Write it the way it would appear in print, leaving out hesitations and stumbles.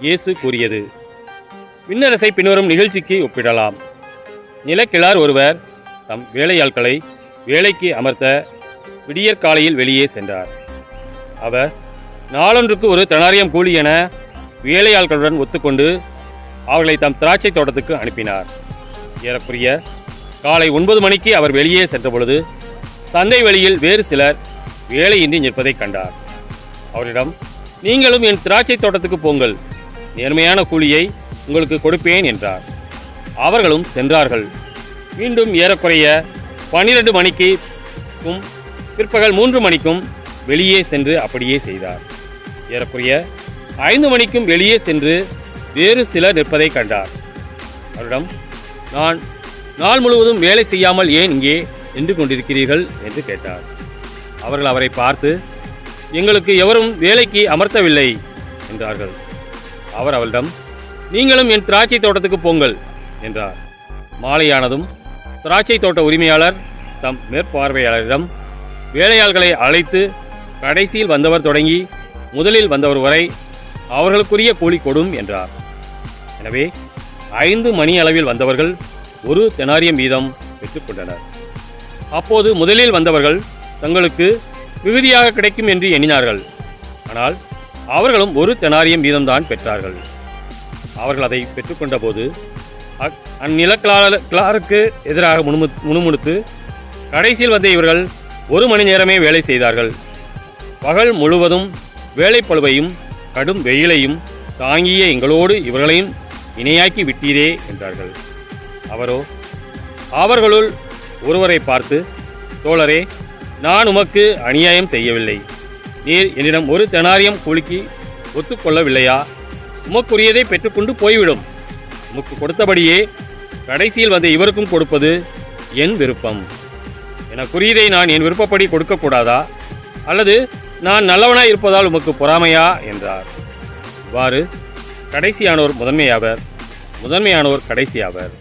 இயேசு கூறியது. விண்ணரசை பின்வரும் நிகழ்ச்சிக்கு ஒப்பிடலாம். நிலக்கிழார் ஒருவர் தம் வேலையாட்களை வேலைக்கு அமர்த்த விடியற்காலையில் வெளியே சென்றார். அவர் நாளொன்றுக்கு ஒரு தெனாரியம் கூலி என வேலையாட்களுடன் ஒத்துக்கொண்டு அவர்களை தம் திராட்சை தோட்டத்துக்கு அனுப்பினார். ஏறக்குறைய காலை 9 மணிக்கு அவர் வெளியே சென்றபொழுது சந்தை வெளியில் வேறு சிலர் வேலையின்றி நிற்பதைக் கண்டார். அவரிடம், நீங்களும் என் திராட்சை தோட்டத்துக்கு போங்கள், நேர்மையான கூலியை உங்களுக்கு கொடுப்பேன் என்றார். அவர்களும் சென்றார்கள். மீண்டும் ஏறக்குறைய 12 மணிக்கும் பிற்பகல் 3 மணிக்கும் வெளியே சென்று அப்படியே செய்தார். ஏறக்குறைய 5 மணிக்கும் வெளியே சென்று வேறு சிலர் நிற்பதை கண்டார். அவரிடம், நான் நாள் முழுவதும் வேலை செய்யாமல் ஏன் இங்கே நின்று கொண்டிருக்கிறீர்கள் என்று கேட்டார். அவர்கள் அவரை பார்த்து, எங்களுக்கு எவரும் வேலைக்கு அமர்த்தவில்லை என்றார்கள். அவர் அவரிடம், நீங்களும் என் திராட்சை தோட்டத்துக்கு போங்கள் என்றார். மாலையானதும் திராட்சை தோட்ட உரிமையாளர் தம் மேற்பார்வையாளரிடம், வேலையாள்களை அழைத்து கடைசியில் வந்தவர் தொடங்கி முதலில் வந்தவர் வரை அவர்களுக்குரிய கூலி கொடும் என்றார். எனவே 5 மணி அளவில் வந்தவர்கள் 1 தெனாரியம் வீதம் பெற்றுக்கொண்டனர். அப்போது முதலில் வந்தவர்கள் தங்களுக்கு மிகுதியாக கிடைக்கும் என்று எண்ணினார்கள். ஆனால் அவர்களும் 1 தெனாரியம் வீதம்தான் பெற்றார்கள். அவர்கள் அதை பெற்றுக்கொண்ட போது அந்நிலக்கிழாருக்கு எதிராக முணுமுணுத்து, கடைசியில் வந்த இவர்கள் 1 மணி நேரமே வேலை செய்தார்கள். பகல் முழுவதும் வேலைப்பளுவையும் கடும் வெயிலையும் தாங்கிய எங்களோடு இவர்களையும் இணையாக்கி விட்டீரே என்றார்கள். அவரோ அவர்களுள் ஒருவரை பார்த்து, தோழரே, நான் உமக்கு அநியாயம் செய்யவில்லை. நீர் என்னிடம் 1 தெனாரியம் கூலிக்கு ஒத்துக்கொள்ளவில்லையா? உமக்குரியதை பெற்றுக்கொண்டு போய்விடும். உமக்கு கொடுத்தபடியே கடைசியில் வந்த இவருக்கும் கொடுப்பது என் விருப்பம். எனக்குரியதை நான் என் விருப்பப்படி கொடுக்கக்கூடாதா? அல்லது நான் நல்லவனாய் இருப்பதால் உமக்கு பொறாமையா என்றார். இவ்வாறு கடைசியானோர் முதன்மையாவர், முதன்மையானோர் கடைசியாவர்.